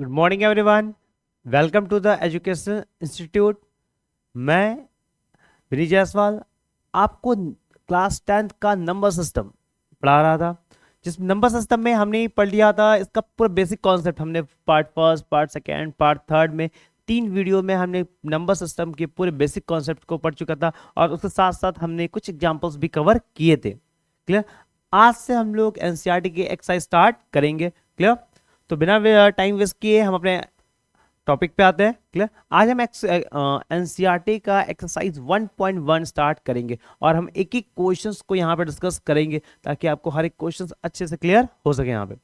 Good morning everyone. Welcome to the education institute. मैं विनीत जायसवाल आपको class 10th का number system पढ़ा रहा था। जिस नंबर सिस्टम में हमने पढ़ लिया था इसका पूरा बेसिक कॉन्सेप्ट। हमने part first, part second, part third में 3 वीडियो में हमने नंबर सिस्टम के पूरे बेसिक कॉन्सेप्ट को पढ़ चुका था और उसके साथ साथ हमने कुछ एग्जाम्पल्स भी कवर किए थे। क्लियर। आज से हम लोग एनसीईआरटी की एक्सरसाइज स्टार्ट करेंगे। क्लियर। तो बिना टाइम वेस्ट किए हम अपने टॉपिक पे आते हैं। क्लियर। आज हम एनसीईआरटी का एक्सरसाइज 1.1 स्टार्ट करेंगे और हम एक एक क्वेश्चंस को यहाँ पे डिस्कस करेंगे ताकि आपको हर एक क्वेश्चंस अच्छे से क्लियर हो सके यहाँ पे।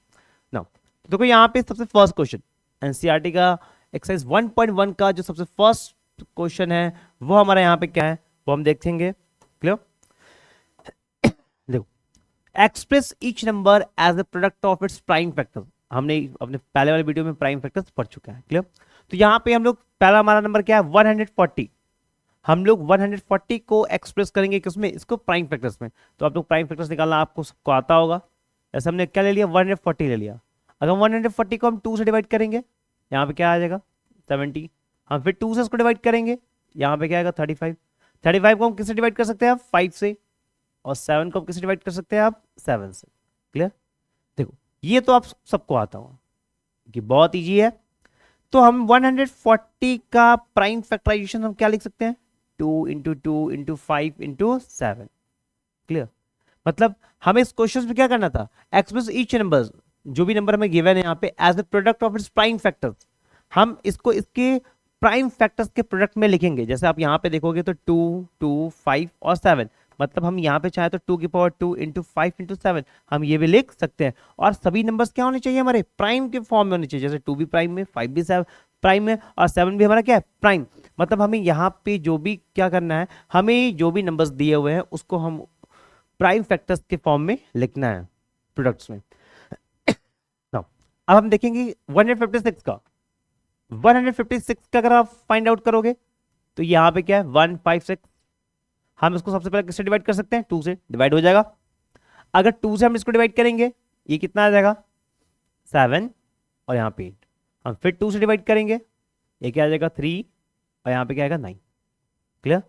नाउ देखो यहाँ पे सबसे फर्स्ट क्वेश्चन एनसीईआरटी का एक्सरसाइज 1.1 का जो सबसे फर्स्ट क्वेश्चन है वो हमारा यहाँ पे क्या है वो हम देखेंगे। क्लियर। देखो, express each number as a product of its prime factor. हमने अपने पहले वाले वीडियो में प्राइम फैक्टर्स पढ़ चुका है। क्लियर। तो यहाँ पे हम लोग पहला हमारा नंबर क्या है 140। हम लोग 140 को एक्सप्रेस करेंगे किसमें, इसको प्राइम फैक्टर्स में। तो आप लोग प्राइम फैक्टर्स निकालना आपको सबको आता होगा। जैसे हमने क्या ले लिया 140 ले लिया। अगर 140 को हम 2 से डिवाइड करेंगे यहाँ पे क्या आ जाएगा 70। हम फिर 2 से इसको डिवाइड करेंगे यहाँ पे क्या आएगा 35। 35 को हम किससे डिवाइड कर सकते हैं आप 5 से, और 7 को हम किससे डिवाइड कर सकते हैं आप 7 से। क्लियर। देखो ये तो आप सबको आता होगा कि बहुत इजी है। तो हम 140 का प्राइम फैक्टराइजेशन हम क्या लिख सकते हैं 2 इंटू 2 इंटू 5 इंटू 7। क्लियर। मतलब हमें इस क्वेश्चन में क्या करना था एक्सप्रेस ईच नंबर, जो भी नंबर हमें गिवन है यहाँ पे as a product of its prime factors. हम इसको इसके प्राइम फैक्टर्स के प्रोडक्ट में लिखेंगे। जैसे आप यहाँ पे देखोगे तो 2, 2, 5 और 7। मतलब हम यहाँ पे चाहे तो 2 की पावर 2 इंटू 5 इंटू 7 हम ये भी लिख सकते हैं। और सभी नंबर्स क्या होने चाहिए हमारे प्राइम के फॉर्म में होने चाहिए। जैसे 2 भी प्राइम में, 5 भी प्राइम में और 7 भी हमारा क्या है प्राइम। मतलब हमें यहाँ पे जो भी क्या करना है, हमें जो भी नंबर्स दिए हुए हैं उसको हम प्राइम फैक्टर्स के फॉर्म में लिखना है प्रोडक्ट्स में। Now, अब हम देखेंगे 156 का। 156 का अगर आप फाइंड आउट करोगे तो यहाँ पे क्या है 156। हम इसको सबसे पहले किससे डिवाइड कर सकते हैं 2 से डिवाइड हो जाएगा। अगर 2 से हम इसको डिवाइड करेंगे ये कितना आ जाएगा 7 और यहाँ पे 8। हम फिर 2 से डिवाइड करेंगे ये क्या आ जाएगा 3 और यहाँ पे क्या आएगा 9। क्लियर।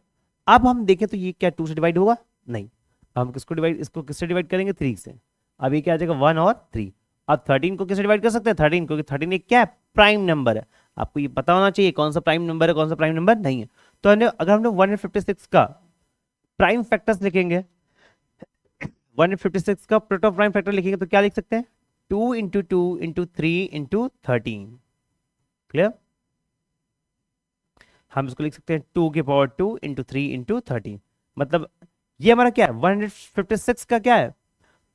अब हम देखें तो ये क्या 2 से डिवाइड होगा नहीं। हम इसको किससे डिवाइड करेंगे 3 से। अब ये क्या आ जाएगा 1 और 3। अब 13 को किससे डिवाइड कर सकते हैं 13, क्योंकि 13 एक क्या है प्राइम नंबर है। आपको ये पता होना चाहिए कौन सा प्राइम नंबर है कौन सा प्राइम नंबर नहीं है। तो अगर हम लोग 156 का प्राइम फैक्टर्स लिखेंगे 156 का प्रोडक्ट ऑफ प्राइम फैक्टर लिखेंगे तो क्या लिख सकते हैं 2 इंटू 2 इंटू 3 इंटू 13। क्लियर। हम इसको लिख सकते हैं 2 की पावर 2 इंटू 3 इंटू 13। मतलब ये हमारा क्या है 156 का क्या है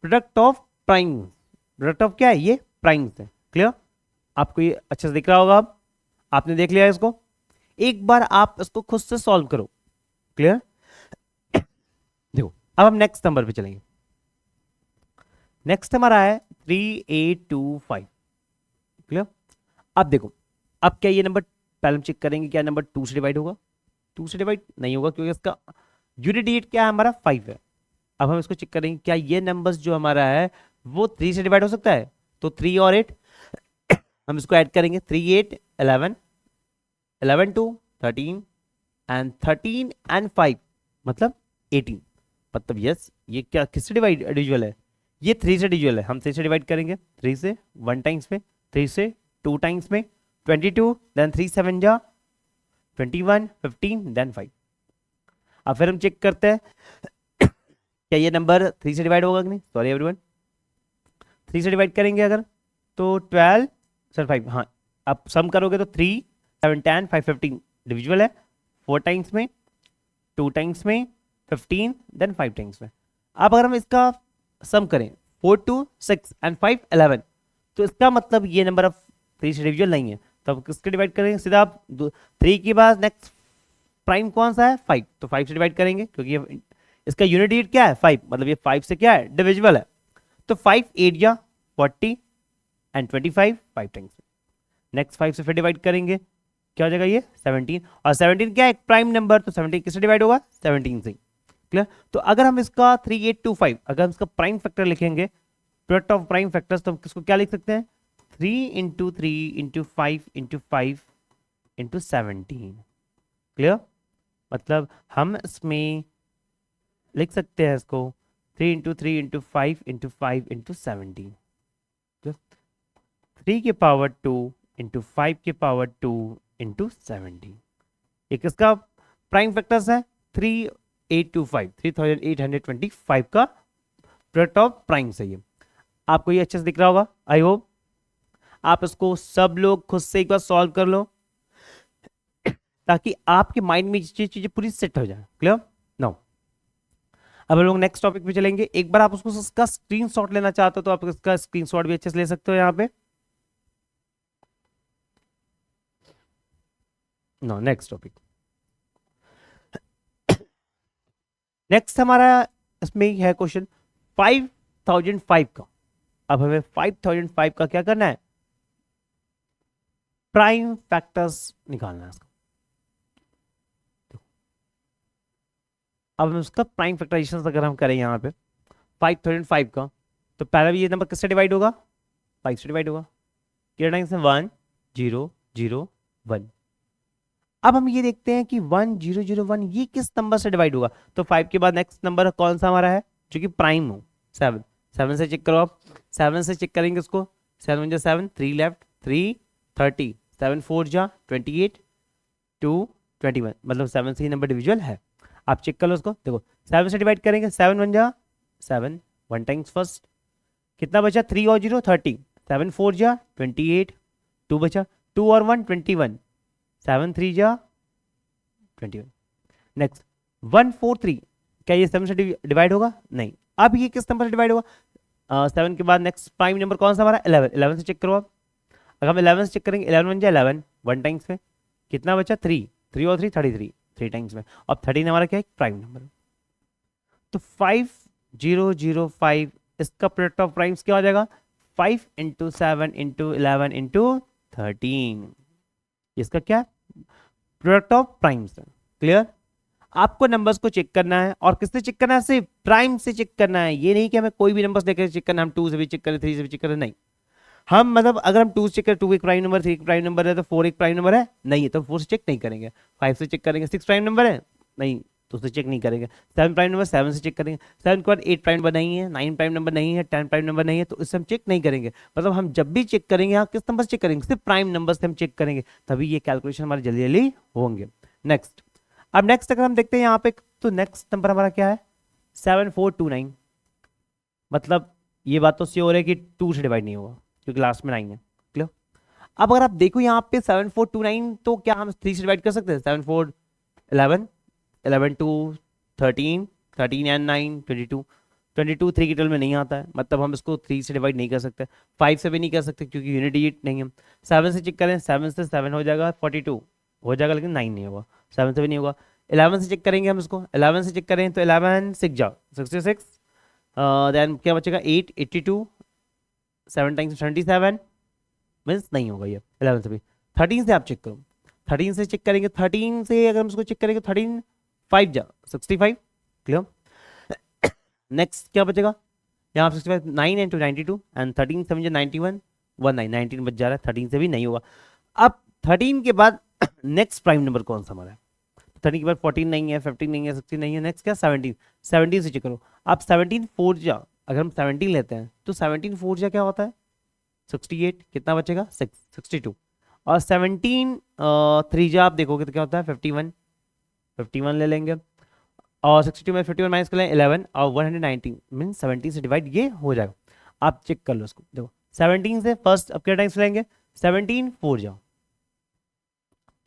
product of prime. Product of क्या है ये प्राइम से। क्लियर। आपको ये अच्छे से दिख रहा होगा। अब आपने देख लिया इसको, एक बार आप इसको खुद से सॉल्व करो। क्लियर। देखो अब हम नेक्स्ट नंबर पे चलेंगे। नेक्स्ट हमारा है 3825। क्लियर। अब देखो अब क्या ये नंबर पहले हम चेक करेंगे क्या नंबर 2 से डिवाइड होगा। 2 से डिवाइड नहीं होगा क्योंकि इसका यूनिट डिजिट क्या है हमारा 5 है। अब हम इसको चेक करेंगे क्या ये नंबर्स जो हमारा है वो 3 से डिवाइड हो सकता है। तो 3 और 8 हम इसको ऐड करेंगे 3 8 11, 11 2 13 एंड 13 एंड 5 मतलब 18। मतलब यस ये क्या किससे डिविजुअल है ये 3 से डिविजुअल है। हम 3 से डिवाइड करेंगे 3 से 1 टाइम्स में, 3 से 2 टाइम्स में 22, देन 3 7 जा 21 15 देन 5। अब फिर हम चेक करते हैं क्या ये नंबर 3 से डिवाइड होगा कि नहीं। सॉरी एवरीवन, 3 से डिवाइड करेंगे अगर तो 12 सर 5। हाँ अब सम करोगे तो 3 7 10 5 15 डिविजुअल है। 4 टाइम्स में, 2 टाइम्स में, 15 देन 5 टाइम्स में। अब अगर हम इसका सम करें 4 2 6 एंड 5 11 तो इसका मतलब ये नंबर अब 3 से डिविजुअल नहीं है। तो अब किसके डिवाइड करेंगे सीधा आप 3 के बाद नेक्स्ट प्राइम कौन सा है 5, तो 5 से डिवाइड करेंगे क्योंकि ये इसका यूनिट डिजिट क्या है 5, मतलब ये 5 से क्या है डिविजिबल है। तो 5 8 या 40 एंड 25 5 टाइम्स। नेक्स्ट 5 से फिर डिवाइड करेंगे क्या हो जाएगा ये 17, और 17 क्या है एक प्राइम नंबर, तो 17 किससे डिवाइड होगा 17 से। क्लियर। तो अगर हम इसका 3825 अगर हम इसका प्राइम फैक्टर लिखेंगे प्रोडक्ट ऑफ प्राइम फैक्टर्स तो हम किसको क्या लिख सकते हैं 3 × 3 × 5 × 5 × 17। क्लियर? मतलब हम इसमें लिख सकते हैं इसको 3 × 3 × 5 × 5 × 17। 3 की पावर 2 × 5 की पावर 2 × 17। ये किसका प्राइम फैक्टर्स है? 3825 का प्रोडक्ट ऑफ प्राइम से। ये आपको ये अच्छे से दिख रहा होगा, आई होप। आप इसको सब लोग खुद से एक बार सॉल्व कर लो ताकि आपके माइंड में ये चीजें पूरी सेट हो जाए। क्लियर? नाउ अब हम लोग नेक्स्ट टॉपिक पे चलेंगे। एक बार आप उसको इसका स्क्रीनशॉट लेना चाहते हो तो आप इसका स्क्रीनशॉट भी अच्छे से ले सकते हो यहाँ पे। No next topic. नेक्स्ट हमारा इसमें है क्वेश्चन 5005 का। अब हमें 5005 का क्या करना है? प्राइम फैक्टर्स निकालना है इसका। अब हम उसका प्राइम फैक्टराइजेशन अगर हम करें यहाँ पे 5005 का, तो पहला भी ये नंबर किससे डिवाइड होगा? 5 से डिवाइड होगा। कितने टाइम्स में? 1 0 0 1। अब हम ये देखते हैं कि 1 0 0 1 ये किस नंबर से डिवाइड होगा। तो 5 के बाद नेक्स्ट नंबर कौन सा हमारा है जो कि प्राइम हो? 7। 7 से चेक करो आप। 7 से चेक करेंगे उसको। 7 × 7 3 लेफ्ट 3 30 7 4 जा 28 2 21। मतलब 7 से ही नंबर डिविजुअल है। आप चेक कर लो उसको। देखो 7 से डिवाइड करेंगे 7 1 जा 7 1 टाइम्स फर्स्ट। कितना बचा? 3 और 0 30 7 4 जा 28 2 बचा 2 और 1 21 7 3 जा 21। नेक्स्ट 1 4 3 क्या ये 7 से डिवाइड होगा? नहीं। अब ये किस नंबर से डिवाइड होगा? 7 के बाद नेक्स्ट प्राइम नंबर कौन सा हमारा? 11। 11 से चेक करो आप। अगर हम 11 से चेक करेंगे 11 1 जा 11 1 टाइम्स में। कितना बचा? 3 3 और 3 33 3 टाइम्स में। अब 13 हमारा क्या है? Prime number. तो 5 0 0 5 इसका प्रोडक्ट ऑफ प्राइम्स क्या हो जाएगा? 5 × 7 × 11 × 13। इसका क्या? Product of primes. क्लियर? आपको नंबर्स को चेक करना है और किससे चेक करना है? सिर्फ प्राइम से चेक करना है। ये नहीं कि हमें कोई भी नंबर्स लेकर चेक करना है। हम 2 से भी चेक करें 3 से भी चेक करें, नहीं। हम मतलब अगर हम 2 से चेक करें 2 एक प्राइम नंबर 3 एक प्राइम नंबर है तो 4 एक प्राइम नंबर है, नहीं है तो 4 से चेक नहीं करेंगे। 5 से चेक करेंगे 6 प्राइम नंबर है, नहीं तो उसे चेक नहीं करेंगे। 7 प्राइम नंबर 7 से चेक करेंगे। 7 के बाद 8 प्राइम नंबर नहीं है, 9 प्राइम नंबर नहीं है, 10 प्राइम नंबर नहीं है तो इससे हम चेक नहीं करेंगे। मतलब हम जब भी चेक करेंगे यहाँ किस नंबर से चेक करेंगे? सिर्फ प्राइम नंबर से हम चेक करेंगे, तभी ये कैलकुलेशन हमारे जल्दी जल्दी होंगे। नेक्स्ट, अब नेक्स्ट अगर हम देखते हैं यहाँ पे तो नेक्स्ट नंबर हमारा क्या है? 7429। मतलब ये बात तो श्योर है कि 2 से डिवाइड नहीं होगा क्योंकि लास्ट में 9 है। क्लियर? अब अगर आप देखो यहाँ पे 7429 तो क्या हम 3 से डिवाइड कर सकते हैं? 7 4 11 11 2 13 13 एंड 9 22 22 3 की टेबल में नहीं आता है, मतलब हम इसको 3 से डिवाइड नहीं कर सकते। 5 से भी नहीं कर सकते क्योंकि यूनिट डिजिट नहीं है। 7 से चेक करें 7 से 7 हो जाएगा 42 हो जाएगा, लेकिन 9 नहीं होगा। 7 से भी नहीं होगा। 11 से चेक करेंगे हम इसको। 11 से चेक करें तो 11 6 जाओ 66 देन क्या बचेगा 8 82 7 टाइम्स 77 मीन्स नहीं होगा ये 11 से भी। 13 से आप चेक करो। 13 से चेक करेंगे 13 से अगर हम इसको चेक करेंगे 13 5 जा 65। क्लियर? नेक्स्ट क्या बचेगा यहाँ 65 9 इंटू 92 एंड 13 7 जा 91 19 19 बच जा रहा है। 13 से भी नहीं होगा। अब 13 के बाद नेक्स्ट प्राइम नंबर कौन सा हमारा है? 13 के बाद 14 नहीं है, 15 नहीं है, 16 नहीं है। नेक्स्ट क्या? 17 17 से चेक करो आप। 17 4 जा अगर हम 17 लेते हैं तो 17 4 जा क्या होता है? 68। कितना बचेगा? 6 62। और 17 3 जा आप देखोगे तो क्या होता है? 51 51 ले लेंगे। और 62 में 51 माइनस कर लें 11 और 119 मीन 17 से डिवाइड ये हो जाएगा। आप चेक कर लो इसको। देखो 17 से फर्स्ट अब क्या टाइम्स लेंगे? 17 4 जाओ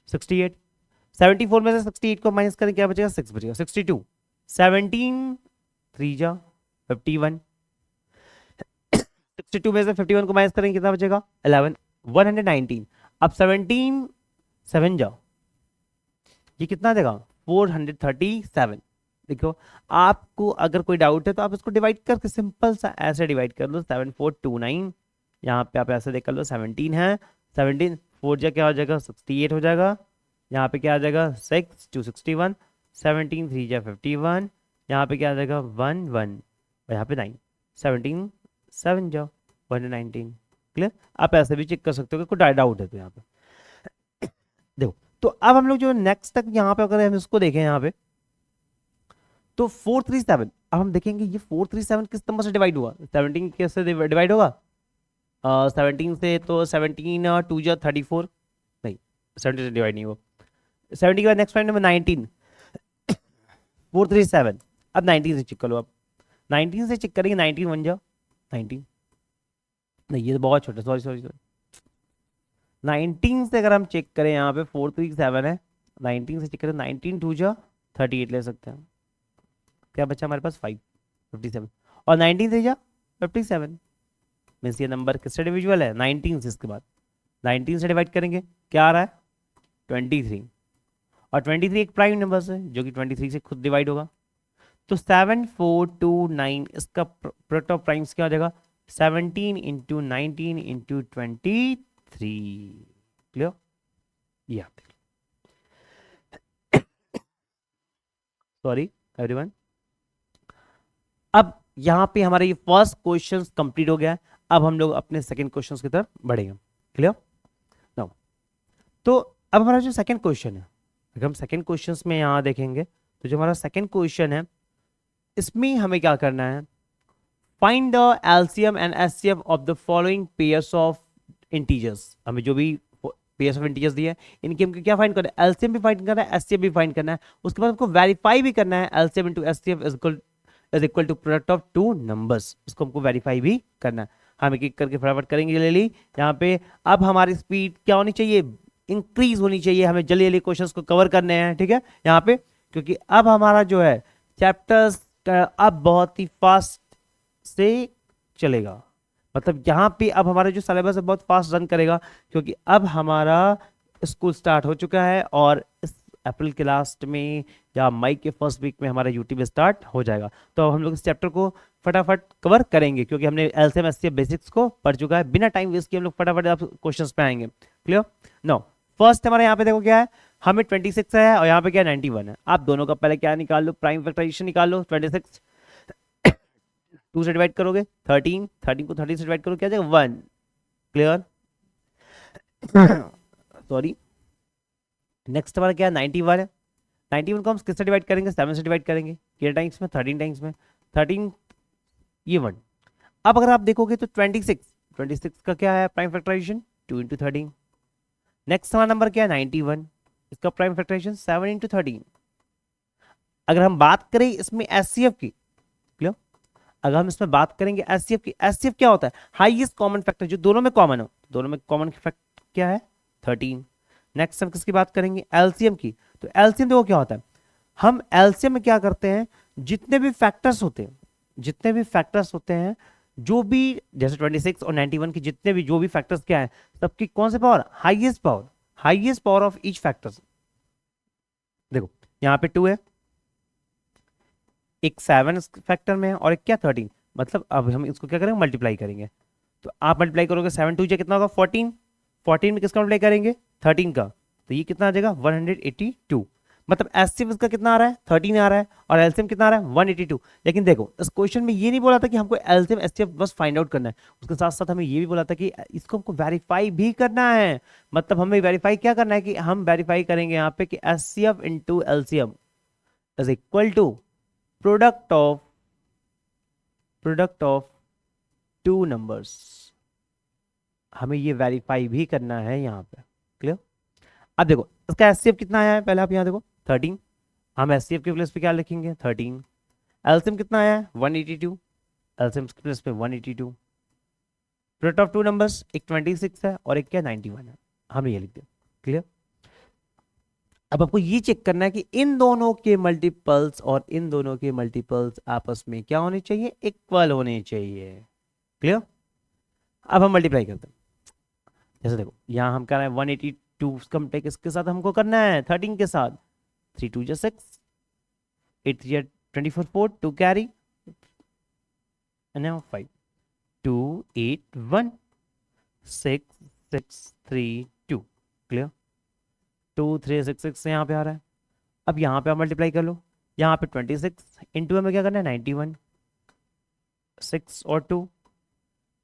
68। 74 में से 68 को माइनस करें क्या बचेगा? 6 बचेगा 62। 17 3 जा 51। 62 में से 51 को माइनस करें कितना बचेगा? 11 119। अब 17 7 जाओ ये कितना देगा? 437। देखो आपको अगर कोई डाउट है तो आप इसको डिवाइड करके सिंपल सा ऐसे डिवाइड कर लो 7429। यहाँ पे आप ऐसे देख कर लो 17 है 17 4 जा क्या हो जाएगा? 68 हो जाएगा। यहाँ पे क्या आ जाएगा? 6 2 61 17 3 जा 51। यहाँ पे क्या आ जाएगा? 1 1 और यहाँ पे 9 17 7 जाओ 119। क्लियर। आप ऐसे भी चेक कर सकते हो कि कोई डाउट है तो यहाँ पे देखो। तो अब हम लोग जो नेक्स्ट तक यहाँ पे अगर हम इसको देखें यहाँ पे तो 437, अब हम देखेंगे ये 437 किस नंबर से डिवाइड हुआ, 17 कैसे डिवाइड होगा, 17 से, तो 17 टू जा 34, नहीं 17 से डिवाइड नहीं हुआ। 70 के बाद नेक्स्ट पॉइंट नंबर 19, 437। अब 19 से चेक कर लो, आप 19 से चेक करेंगे, 19 बन जाओ 19, नहीं ये तो बहुत छोटा, सॉरी सॉरी सॉरी, 19 से अगर हम चेक करें यहाँ पे 437 है, 19 से चेक करें 19 टू जा 38 ले सकते हैं, क्या बचा हमारे पास 5, 57, और 19 से जा 57, मीन्स ये नंबर किससे डिविजुअल है, 19 से। इसके बाद 19 से डिवाइड करेंगे क्या आ रहा है 23, और 23 एक प्राइम नंबर से जो कि 23 से खुद डिवाइड होगा। तो 7429 इसका प्रोडक्ट ऑफ प्राइम्स क्या हो जाएगा, 17 इंटू 19 इंटू 23। क्लियर, ये आप देख लो, सॉरी एवरीवन। अब यहाँ पे हमारा ये फर्स्ट क्वेश्चन कंप्लीट हो गया है। अब हम लोग अपने सेकंड क्वेश्चन की तरफ बढ़ेंगे। क्लियर नाउ, तो अब हमारा जो सेकंड क्वेश्चन है, अगर हम सेकंड क्वेश्चन में यहाँ देखेंगे तो जो हमारा सेकंड क्वेश्चन है इसमें हमें क्या करना है, find the LCM and HCF of the following pairs of integers. हमें जो भी पेयर्स ऑफ इंटीजर्स दिए हैं इनकी हमको क्या फाइंड करना है, एलसीएम भी फाइंड करना है, एचसीएफ भी फाइंड करना है, उसके बाद हमको वेरीफाई भी करना है LCM into HCF is equal to product of two numbers, इसको हमको वेरीफाई भी करना है। हम एक एक करके फटाफट करेंगे जल्दी यहाँ पे। अब हमारी स्पीड क्या होनी चाहिए, इंक्रीज होनी चाहिए, हमें जल्दी जल्दी क्वेश्चंस को कवर करने हैं, ठीक है यहाँ पे, क्योंकि अब हमारा जो है चैप्टर्स अब बहुत ही फास्ट से चलेगा, मतलब यहाँ पे अब हमारा जो सिलेबस है बहुत फास्ट रन करेगा, क्योंकि अब हमारा स्कूल स्टार्ट हो चुका है और इस अप्रैल के लास्ट में या मई के फर्स्ट वीक में हमारा यूट्यूब स्टार्ट हो जाएगा। तो अब हम लोग इस चैप्टर को फटाफट कवर करेंगे, क्योंकि हमने एलसीएम एचसीएफ बेसिक्स को पढ़ चुका है। बिना टाइम वेस्ट किए हम लोग फटाफट आप क्वेश्चंस पे आएंगे। क्लियर नो, फर्स्ट हमारे यहाँ पे देखो क्या है, हमें 26 है और यहाँ पे क्या 91 है। आप दोनों का पहले क्या निकाल लो, प्राइम फैक्टराइजेशन निकाल लो। 26 2 से डिवाइड करोगे 13, 13 को 30 से डिवाइड करो क्या जाएगा 1। Clear, sorry. नेक्स्ट हमारा क्या है 91 है, 91 को हम किससे डिवाइड करेंगे 7 से डिवाइड करेंगे, कितने टाइम्स में 13 टाइम्स में, 13 ये 1। अब अगर आप देखोगे तो 26 का क्या है प्राइम फैक्टराइजेशन 2 इंटू 13। नेक्स्ट हमारा नंबर क्या है 91, इसका प्राइम फैक्टराइजेशन 7 इंटू 13। अगर हम बात करें इसमें एचसीएफ की, क्लियर, अगर हम इसमें बात करेंगे एचसीएफ की, एचसीएफ क्या होता है हाईएस्ट कॉमन फैक्टर, जो दोनों में कॉमन हो, दोनों में कॉमन फैक्टर क्या है 13। नेक्स्ट हम किसकी बात करेंगे एलसीएम की, तो एलसीएम देखो क्या होता है, हम एलसीएम में क्या करते हैं जितने भी फैक्टर्स होते हैं, जितने भी फैक्टर्स होते हैं, जो भी जैसे 26 और 91 की जितने भी जो भी फैक्टर्स क्या है सबकी कौन से power highest power, highest power of each factors. देखो यहाँ पे 2 है, एक 7 फैक्टर में है और एक क्या 13, मतलब अब हम इसको क्या करेंगे मल्टीप्लाई करेंगे। तो आप मल्टीप्लाई करोगे 7 2 कितना होगा 14, 14 में किसका मल्टीप्लाई करेंगे 13 का, तो ये कितना आ जाएगा 182। मतलब एचसीएफ इसका कितना आ रहा है 13 आ रहा है और एलसीएम कितना आ रहा है 182। लेकिन देखो इस क्वेश्चन में ये नहीं बोला था कि हमको एलसीएम एचसीएफ बस फाइंड आउट करना है, उसके साथ साथ हमें ये भी बोला था कि इसको हमको वेरीफाई भी करना है। मतलब हमें वेरीफाई क्या करना है कि हम वेरीफाई करेंगे यहाँ पे कि HCF into LCM is equal to product of two numbers, हमें ये वेरीफाई भी करना है यहाँ पे। क्लियर, अब देखो इसका एचसीएफ कितना आया है, पहले आप यहाँ देखो 13, हम एचसीएफ के प्लेस पे क्या लिखेंगे 13। एलसीएम कितना आया है 182, एलसीएम के प्लेस पे 182। प्रोडक्ट ऑफ टू नंबर्स एक 26 है और एक क्या 91 है, हम ये लिख दें। क्लियर, अब आपको ये चेक करना है कि इन दोनों के मल्टीपल्स और इन दोनों के मल्टीपल्स आपस में क्या होने चाहिए, इक्वल होने चाहिए। क्लियर, अब हम मल्टीप्लाई करते हैं। जैसे देखो यहाँ हम कर रहे हैं 182 कम्प्लेक्स किसके साथ हमको करना है 13 के साथ, 3 2 6, 8 3 24 4 2 कैरी 5 2 8 1 6 6 3 2। क्लियर, 2 3 6 6 से यहाँ पे आ रहा है। अब यहाँ पे आप मल्टीप्लाई कर लो, यहाँ पे 26 इंटू में क्या करना है 91, 6 और 2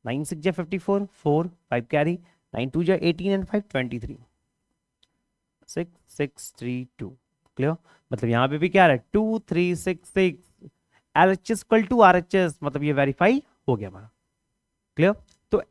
9 6 जा 54, 4 5 कैरी, 9 2 जा 18 एंड 5 23, 6 6 3 2। क्लियर? मतलब यहाँ पे भी क्या आ रहा है 2 3 6 6, L H S equal to R H S, मतलब ये वेरीफाई हो गया हमारा। क्लियर? तो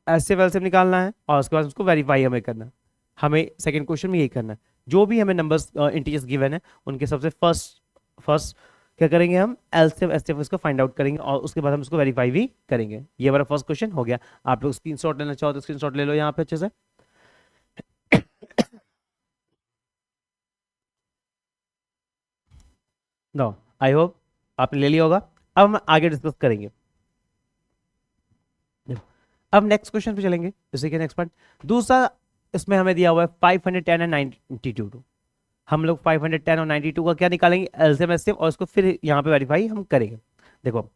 ऐसे वैसे निकालना है और उसके बाद उसको वेरीफाई हमें करना है। हमें सेकंड क्वेश्चन में यही करना है, जो भी हमें नंबर्स इंटीजर्स गिवन है उनके सबसे फर्स्ट फर्स्ट क्या करेंगे, हम एलसीएम एचसीएफ इसको फाइंड आउट करेंगे और उसके बाद हम इसको वेरीफाई भी करेंगे। ये हमारा फर्स्ट क्वेश्चन हो गया। आप लोग स्क्रीनशॉट लेना चाहो तो स्क्रीनशॉट ले लो यहाँ पे अच्छे से। नो, आई होप आपने ले लिया होगा। अब हम आगे डिस्कस करेंगे। देखो, अब नेक्स्ट क्वेश्चन पे चलेंगे, जैसे कि नेक्स्ट पार्ट दूसरा, इसमें हमें दिया हुआ है 510 एंड 92। हम लोग 510 और 92 का क्या निकालेंगे, एलसीएम एचसीएफ, और इसको फिर यहाँ पे वेरीफाई हम करेंगे। देखो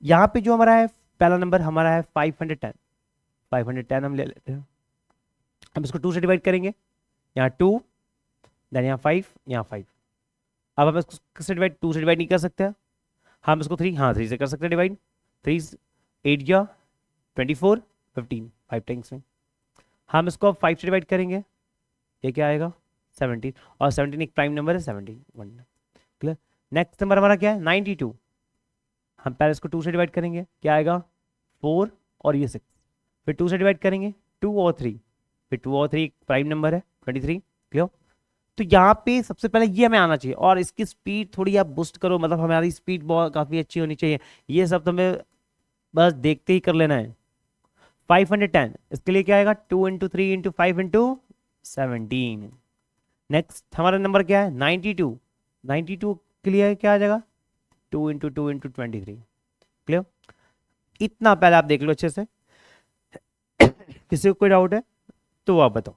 यहाँ पे जो हमारा है पहला नंबर हमारा है 510, 510 हम ले लेते हैं। हम इसको 2 से डिवाइड करेंगे, यहाँ 2, देन यहाँ 5, यहाँ 5। अब हम इसको किससे डिवाइड, 2 से डिवाइड नहीं कर सकते हैं। हम इसको 3, हाँ 3 से कर सकते हैं डिवाइड। 3 8 या 24 15, 5 टाइम्स में। हम इसको 5 से डिवाइड करेंगे, ये क्या आएगा 17, और 17 एक प्राइम नंबर है, 17 1। क्लियर? नेक्स्ट नंबर हमारा क्या है 92। हम पहले इसको 2 से डिवाइड करेंगे, क्या आएगा 4 और ये 6। फिर 2 से डिवाइड करेंगे 2 और 3, फिर 2 और 3 एक प्राइम नंबर है 23। क्लियर? तो यहाँ पे सबसे पहले ये हमें आना चाहिए, और इसकी स्पीड थोड़ी आप बूस्ट करो, मतलब हमारी स्पीड बहुत काफ़ी अच्छी होनी चाहिए। ये सब तो हमें बस देखते ही कर लेना है। 510 इसके लिए क्या आएगा 2 इंटू 3 इंटू 5 इंटू 17। नेक्स्ट हमारा नंबर क्या है 92, 92 के लिए क्या आ जाएगा 2 इंटू 2 इंटू 23। क्लियर? इतना पहले आप देख लो अच्छे से। किसी को कोई डाउट है तो आप बताओ।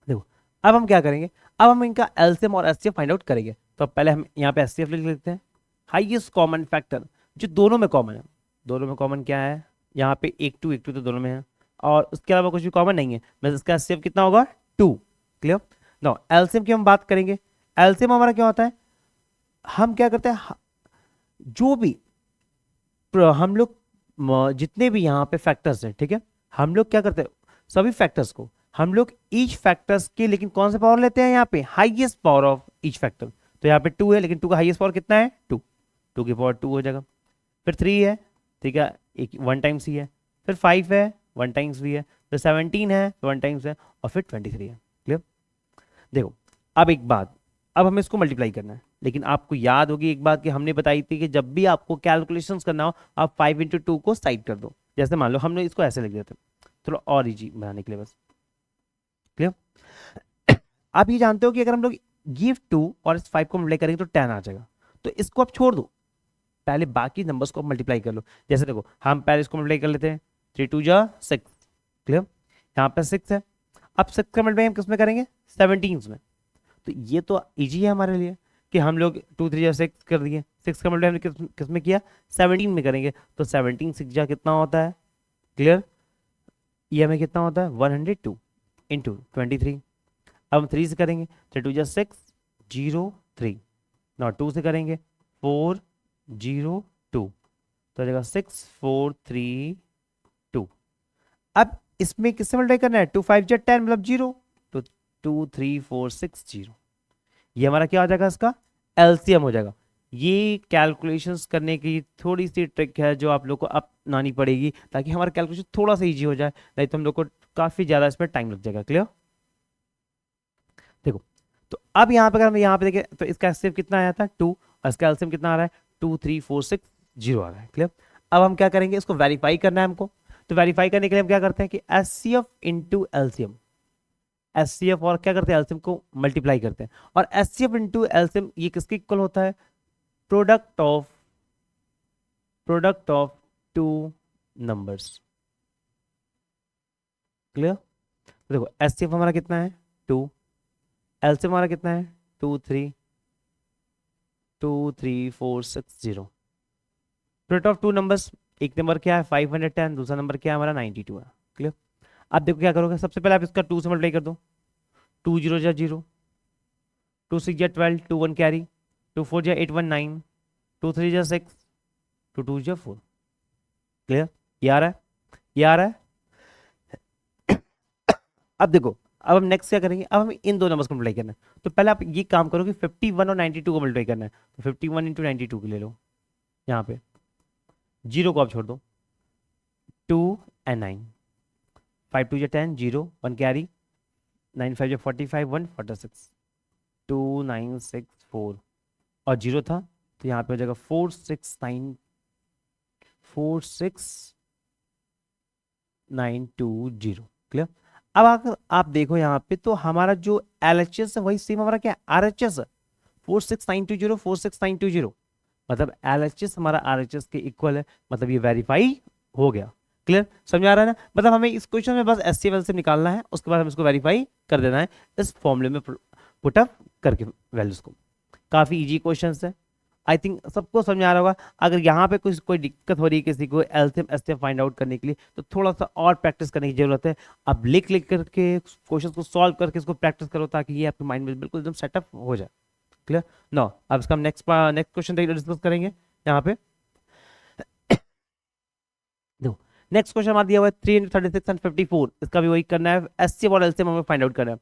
देखो अब हम क्या करेंगे, अब हम इनका एलसीएम और एचसीएफ फाइंड आउट करेंगे। तो पहले हम यहाँ पे एचसीएफ लिख लेते हैं, हाईएस्ट कॉमन फैक्टर, जो दोनों में कॉमन है। दोनों में कॉमन क्या है, यहाँ पे एक टू तो दोनों में है, और उसके अलावा कुछ भी कॉमन नहीं है, बस इसका एचसीएफ कितना होगा 2। क्लियर? नो, एलसीएम की हम बात करेंगे। एलसीएम हमारा क्या होता है, हम क्या करते हैं, जो भी हम लोग जितने भी यहाँ पे फैक्टर्स हैं, ठीक है, हम लोग क्या करते हैं सभी फैक्टर्स को हम लोग ईच फैक्टर्स के, लेकिन कौन सा पावर लेते हैं यहाँ पे highest power of each factor. तो यहाँ पे 2 है, लेकिन 2 का हाईएस्ट पावर कितना है 2, 2 की पावर 2 हो जाएगा। फिर 3 है, ठीक है, एक 1 टाइम्स ही है। फिर 5 है, 1 टाइम्स भी है। फिर 17 है, 1 टाइम्स है। और फिर 23 है। क्लियर? देखो अब एक बात, अब हमें इसको मल्टीप्लाई करना है, लेकिन आपको याद होगी एक बात कि हमने बताई थी कि जब भी आपको कैलकुलेशंस करना हो आप 5 इंटू 2 को साइड कर दो। जैसे मान लो हमने इसको ऐसे लिख दिया था, थोड़ा और इजी बनाने के लिए बस। क्लियर? आप ये जानते हो कि अगर हम लोग गिव 2 और इस 5 को मल्टीप्लाई करेंगे तो 10 आ जाएगा। तो इसको आप छोड़ दो, पहले बाकी नंबर्स को मल्टीप्लाई कर लो। जैसे देखो हम पहले इसको मल्टीप्लाई कर लेते हैं, 3 2 जा 6। क्लियर? यहाँ पे 6 है, अब 6 का मल्टीप्लाई हम किसमें करेंगे 17 में। तो ये तो इजी है हमारे लिए कि हम लोग 2 3 जा 6 कर दिए, 6 का मल्टीप्लाई हमने किस में किया 17 में करेंगे। तो 17 6 जा कितना होता है, क्लियर, ये हमें कितना होता है 102 इंटू 23। अब हम 3 से करेंगे, 3 2 जा 6 0 3। ना 2 से करेंगे 4 0 2, तो आ जाएगा 6 4 3 2। अब इसमें किससे मल्टीप्लाई करना है 2 5 जा 10 मतलब 0, तो 2 3 4 6 0। ये हमारा क्या हो जाएगा, इसका एलसीएम हो जाएगा। ये कैलकुलेशंस करने की थोड़ी सी ट्रिक है जो आप लोग को अपनानी पड़ेगी ताकि हमारा कैलकुलेशन थोड़ा सा इजी हो जाए, नहीं तो हम लोग को काफी ज्यादा इसमें टाइम लग जाएगा। क्लियर? देखो तो अब यहाँ पे अगर हम यहाँ पे देखें तो इसका एचसीएफ कितना आया था 2, और इसका एलसीएम कितना आ रहा है 2 3 4 6 0 आ रहा है। क्लियर? अब हम क्या करेंगे, इसको वेरीफाई करना है हमको। तो वेरीफाई करने के लिए हम क्या करते हैं कि एचसीएफ इंटू एलसीएम, एचसीएफ और क्या करते हैं एलसीएम को मल्टीप्लाई करते हैं, और एचसीएफ इंटू एलसीएम ये किसके इक्वल होता है, product of two numbers. Clear? देखो एचसीएफ हमारा कितना है 2, एलसीएम हमारा कितना है 2 3 4 6 0। प्रोडक्ट ऑफ टू नंबर्स, एक नंबर क्या है 510, दूसरा नंबर क्या है हमारा 92 है। क्लियर? अब देखो क्या करोगे, सबसे पहले आप इसका 2 से मल्टीप्लाई कर दो, 2 0 जा 0, 2 6 जा 12, 2 1 कैरी, 2 4 जा 8 1 9, 2 3 जा 6, 2 2 जा 4। क्लियर? ये आ रहा है, ये आ रहा है। अब देखो, अब हम नेक्स्ट क्या करेंगे, अब हम इन दो नंबर्स को मल्टीप्लाई करना है। तो पहले आप ये काम करो कि 51 और 92 को मल्टीप्लाई करना है। तो 51 इंटू 92 को ले लो, यहाँ पे जीरो को आप छोड़ दो, 2 and 9, 5 2 10, 0 1 कैरी, 9 5 45, 1 46, 2 9 6 4, और जीरो था तो यहाँ पे हो जाएगा 469, 46920। क्लियर। अब अगर आप देखो यहाँ पे तो हमारा जो LHS है वही सेम हमारा क्या है, RHS है, 46920, 46920। मतलब LHS हमारा RHS के इक्वल है, मतलब ये वेरीफाई हो गया। क्लियर, समझ आ रहा है ना। मतलब हमें इस क्वेश्चन में बस HCF से निकालना है, उसके बाद हम इसको वेरीफाई कर देना है इस फॉर्मूले में पुटअप करके वैल्यूज को। काफी इजी क्वेश्चन है, आई थिंक सबको समझ आ रहा होगा। अगर यहाँ पे कुछ कोई दिक्कत हो रही है किसी को एलसीएम एससीएफ फाइंड आउट करने के लिए, तो थोड़ा सा और प्रैक्टिस करने की जरूरत है। अब लिख लिख करके क्वेश्चन को सॉल्व करके इसको प्रैक्टिस करो, ताकि ये आपके माइंड में बिल्कुल एकदम सेटअप हो जाए। क्लियर। नो, अब इसका हम नेक्स्ट नेक्स्ट क्वेश्चन डिस्कस करेंगे यहाँ पे। देखो, नेक्स्ट क्वेश्चन हमारा दिया हुआ है 336 and 54। इसका भी वही करना है, एससीएफ और एलसीएम हमें फाइंड आउट करना है।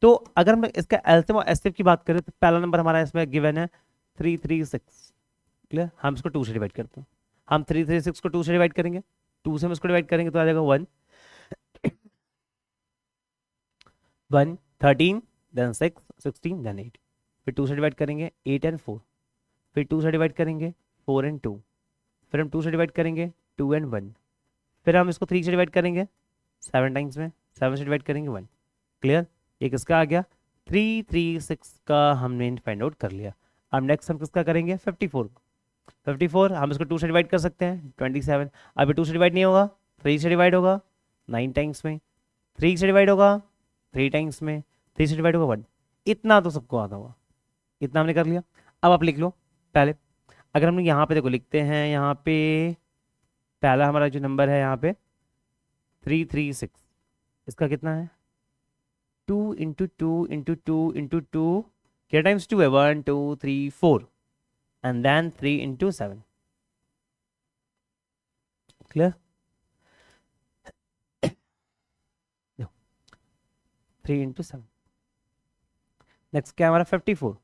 तो अगर हम इसका एलसीएम और एससीएफ की बात करें तो पहला नंबर हमारा इसमें गिवन है 336। क्लियर, हम इसको 2 से डिवाइड करते हैं। हम 336 को 2 से डिवाइड करेंगे, 2 से हम इसको डिवाइड करेंगे तो आ जाएगा 1, 1 13, देन 6 16, देन 8। फिर 2 से डिवाइड करेंगे 8 and 4। फिर 2 से डिवाइड करेंगे 4 and 2। फिर हम 2 से डिवाइड करेंगे 2 and 1। फिर हम इसको 3 से डिवाइड करेंगे 7 टाइम्स में, 7 से डिवाइड करेंगे 1। क्लियर, ये किसका आ गया, 336 का हमने फाइंड आउट कर लिया। अब नेक्स्ट हम किसका करेंगे, 54। 54 हम इसको 2 से डिवाइड कर सकते हैं, 27। अभी 2 से डिवाइड नहीं होगा, 3 से डिवाइड होगा 9 टाइम्स में, 3 से डिवाइड होगा 3 टाइम्स में, 3 से डिवाइड होगा 1। इतना तो सबको आता होगा, इतना हमने कर लिया। अब आप लिख लो पहले, अगर हम यहाँ पे देखो लिखते हैं, यहाँ पे पहला हमारा जो नंबर है यहाँ पे 336, इसका कितना है, 2 इंटू 2 इंटू 2 इंटू 2, क्या टाइम्स 2 है, 1 2 3 4, and then 3 into 7। Clear, 3 into 7। Next क्या है हमारा 54,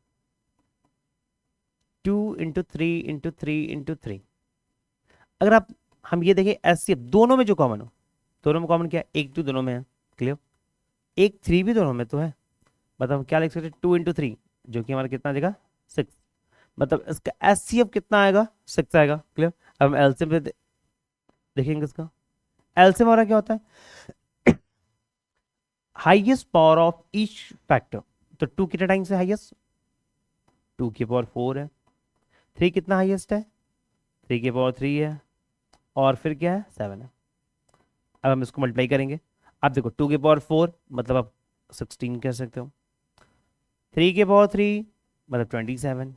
2 इंटू 3 इंटू 3 इंटू 3। अगर आप हम ये देखें एस दोनों में जो कॉमन हो, दोनों में कॉमन क्या है, 1 2 दोनों में है। क्लियर, 1 3 भी दोनों में तो है। मतलब हम क्या लिख सकते हैं, 2 इंटू 3, जो कि हमारा कितना देगा 6। मतलब इसका एस कितना आएगा, 6 आएगा। क्लियर, अब हम एलसीएम पे देखेंगे इसका। एलसीएम हमारा क्या होता है, highest power of each factor. तो 2 कितने टाइम्स है हाईएस्ट, 2 की पावर 4 है। 3 कितना हाईएस्ट है, 3 की पावर 3 है। और फिर क्या है, 7 है। अब हम इसको मल्टीप्लाई करेंगे। अब देखो 2 की पावर 4 मतलब आप 16 कह सकते हो, 3 की पावर 3 मतलब 27,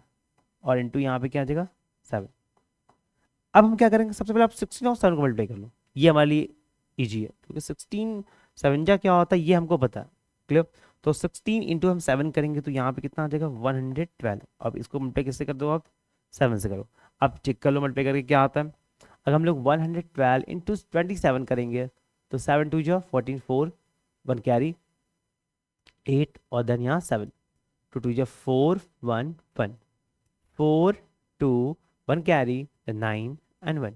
और इंटू यहाँ पे क्या आ जाएगा 7। अब हम क्या करेंगे, सबसे पहले आप 16 और 7 को मल्टीप्लाई कर लो, ये हमारे लिए ईजी है, क्योंकि 16 7 जा क्या होता है ये हमको पता है। क्लियर, तो 16 इंटू हम 7 करेंगे तो यहाँ पे कितना आ जाएगा 112। अब इसको मल्टीप्लाई किससे कर दो आप, 7 से करो। अब चेक कर लो मल्टीप्लाई करके क्या आता है। अगर हम लोग 112 इंटू 27 करेंगे तो 7 2 जो 14, 4 1 कैरी 8, और देन यहाँ 7, 2 2 जो 4 1 1, 4 2 1 कैरी 9 एंड 1।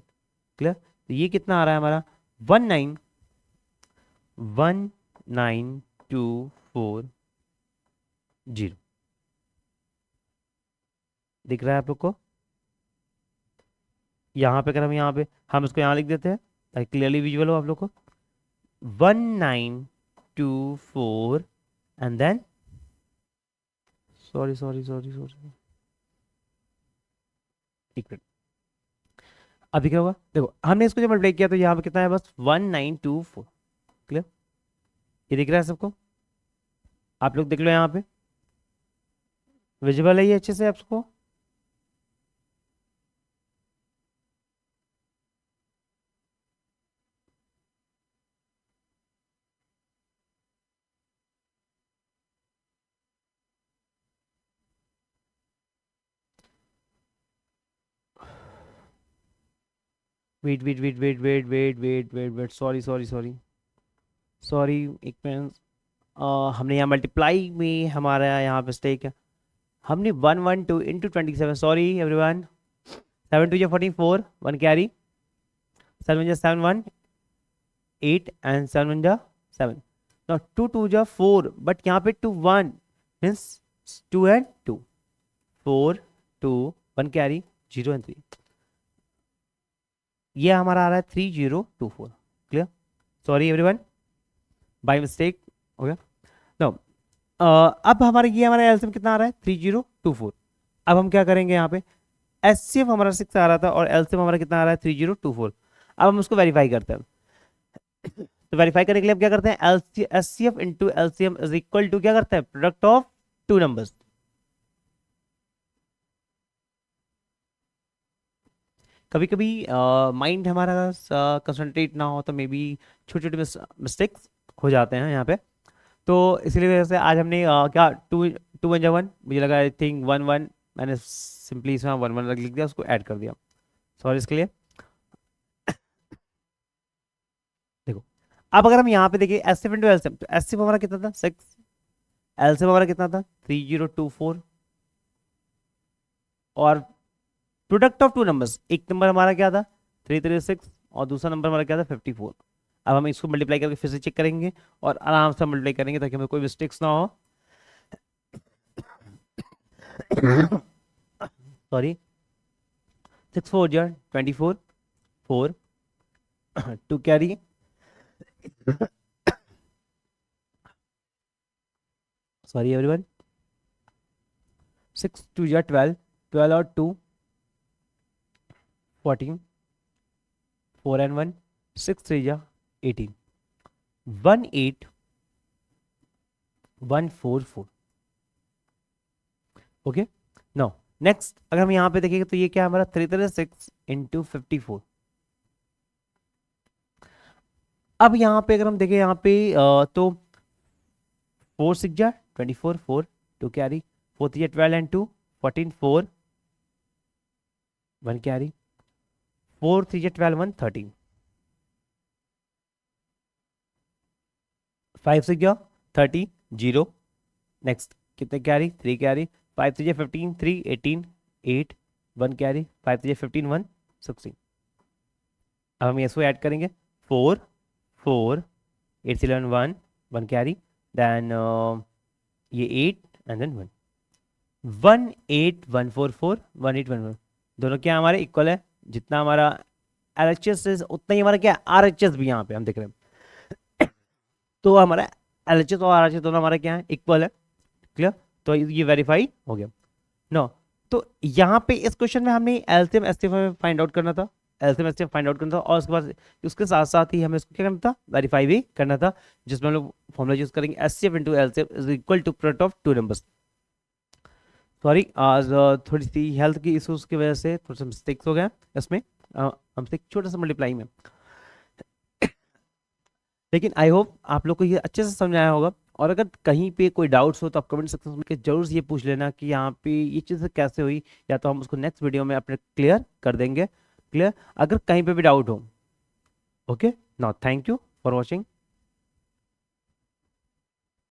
क्लियर, तो ये कितना आ रहा है हमारा 1919240। दिख रहा है आप लोग को, यहाँ पे अगर हम यहाँ पे हम इसको यहाँ लिख देते हैं ताकि क्लियरली विजुअल हो आप लोग को, 1924, and then sorry sorry sorry sorry, एक मिनट। अभी क्या होगा, देखो हमने इसको जब मल्टीप्लाई किया तो यहाँ पे कितना है, बस 1924। क्लियर, ये दिख रहा है सबको, आप लोग देख लो यहाँ पे, विजिबल है ये अच्छे से आपको। Wait wait wait wait wait wait wait wait wait, sorry sorry sorry sorry, एक मिनट। हमने यहाँ मल्टीप्लाई में हमारा यहाँ मिस्टेक है। हमने 112 into 27, sorry everyone. 7 2 14, 4 1 carry, 7 7 1 8 and 7 1 7। now 2 2 4, but यहाँ पे 2 1 मीन्स 2 एंड 2, 4 2 1 कैरी 0 एंड 3। ये हमारा आ रहा है 3024। Clear, sorry everyone, by mistake हो गया। नो अब हमारा एलसीएम कितना आ रहा है 3024। अब हम क्या करेंगे, यहाँ पे एचसीएफ हमारा 6 आ रहा था और एलसीएम हमारा कितना आ रहा है 3024। अब हम उसको वेरीफाई करते हैं। तो वेरीफाई करने के लिए हम क्या करते हैं, HCF into LCM is equal to क्या करते हैं, प्रोडक्ट ऑफ टू नंबर्स। कभी कभी माइंड हमारा कंसंट्रेट ना हो तो मे बी छोटे छोटे मिस्टेक्स हो जाते हैं यहाँ पे। तो इसीलिए वजह से आज हमने क्या 2 2 1 1, मुझे लगा आई थिंक 1 1, मैंने सिंपली इसमें 1 1 लिख दिया, उसको ऐड कर दिया, सॉरी इसके लिए। देखो अब अगर हम यहाँ पे देखिए एसएफ इंटू एलसीएम, तो एसएफ हमारा कितना था 6, एलसीएम हमारा कितना था 3024, और प्रोडक्ट ऑफ टू नंबर्स, एक नंबर हमारा क्या था 336 और दूसरा नंबर हमारा क्या था 54। अब हम इसको मल्टीप्लाई करके फिर से चेक करेंगे और आराम से मल्टीप्लाई करेंगे ताकि हमें कोई मिस्टेक्स ना हो। सॉरी, 6 4 24, 4 2 कैरी, सॉरी एवरीवन, 6 2 12, 12 और 2 14, 4 and 1 6 3 18, 18 144। ओके, नाउ नेक्स्ट अगर हम यहाँ पे देखेंगे तो ये क्या है हमारा 336 इंटू 54। अब यहाँ पे अगर हम देखें यहाँ पे तो 4 6 24, 4 2 कैरी, 4 3 12 एंड 2 14, 4 1 कैरी, 4 3 12 1 13, 5 6 30 0, नेक्स्ट कितने कैरी 3 कैरी, 5 3 15 3 18 8 1 कैरी, 5 3 15 1 16। अब हम इसको ऐड करेंगे 4 4 8 11 1 1 कैरी, देन ये 8 एंड देन 1 1 8 1 4 4 1 8 1 1, दोनों क्या हमारे इक्वल है। जितना हमारा LHS है उतना ही हमारा क्या RHS भी यहाँ पे हम देख रहे हैं। तो हमारा LHS और RHS दोनों हमारे क्या है इक्वल है। क्लियर, तो ये वेरीफाई हो गया। नो, तो यहाँ पे इस क्वेश्चन में हमने एलसीएम एसटीएफ फाइंड आउट करना था, एलसीएम एसटीएफ फाइंड आउट करना था, और उसके बाद उसके साथ साथ ही हमें इसको क्या करना था, वेरीफाई भी करना था, जिसमें हम लोग फॉर्मूला यूज करेंगे HCF into LCM is equal to product of two numbers. Sorry, आज थोड़ी सी हेल्थ की इश्यूज की वजह से थोड़ा सा मिस्टेक्स हो गया इसमें, हमसे एक छोटा सा मल्टीप्लाई में। लेकिन आई होप आप लोग को ये अच्छे से समझ आया होगा। और अगर कहीं पे कोई डाउट्स हो तो आप कमेंट सेक्शन में जरूर ये पूछ लेना कि यहाँ पे ये चीज़ कैसे हुई, या तो हम उसको नेक्स्ट वीडियो में अपने क्लियर कर देंगे। क्लियर, अगर कहीं पे भी डाउट हो। Okay, now thank you for watching.